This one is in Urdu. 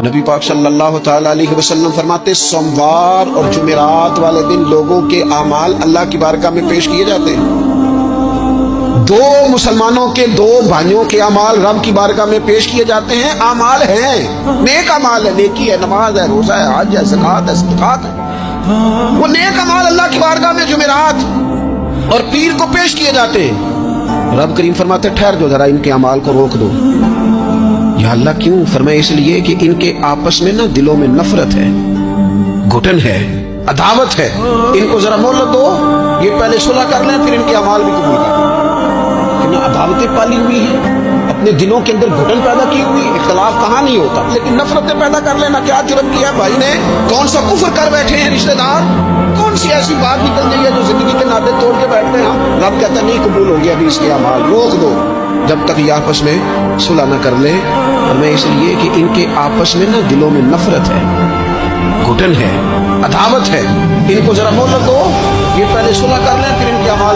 نبی پاک صلی اللہ تعالی علیہ وسلم فرماتے سوموار اور جمعرات والے دن لوگوں کے اعمال اللہ کی بارگاہ میں پیش کیے جاتے ہیں۔ دو مسلمانوں کے دو بھائیوں کے اعمال رب کی بارگاہ میں پیش کیے جاتے ہیں۔ اعمال ہیں، نیک اعمال ہے، نیکی ہے، نماز ہے، روزہ ہے، حج ہے، زکوٰۃ ہے، صدقات ہے، وہ نیک اعمال اللہ کی بارگاہ میں جمعرات اور پیر کو پیش کیے جاتے ہیں۔ رب کریم فرماتے ٹھہر جو ذرا ان کے اعمال کو روک دو۔ یا اللہ کیوں؟ فرمایا اس لیے کہ ان کے آپس میں نا دلوں میں نفرت ہے، گھٹن ہے، عداوت ہے، ان کو ذرا مہلت دو، یہ پہلے صلح کر لیں پھر ان کے اعمال بھی قبول کر لیں۔ عداوتیں پالی ہوئی ہیں، اپنے دلوں کے اندر گھٹن پیدا کی ہوئی، اختلاف کہاں نہیں ہوتا لیکن نفرتیں پیدا کر لینا۔ کیا جرم کیا بھائی نے؟ کون سا کفر کر بیٹھے ہیں رشتہ دار؟ کون سی ایسی بات نکل گئی ہے جو زندگی کے ناطے توڑ کے بیٹھتے ہیں؟ رب کہتا نہیں قبول ہو گیا ابھی اس کے اعمال، روک دو جب تک یہ آپس میں صلح نہ کر لیں۔ اور میں اس لیے کہ ان کے آپس میں نا دلوں میں نفرت ہے، گھٹن ہے، عداوت ہے، ان کو ذرا مہلت دو، یہ پہلے صلح کر لیں پھر ان کے اعمال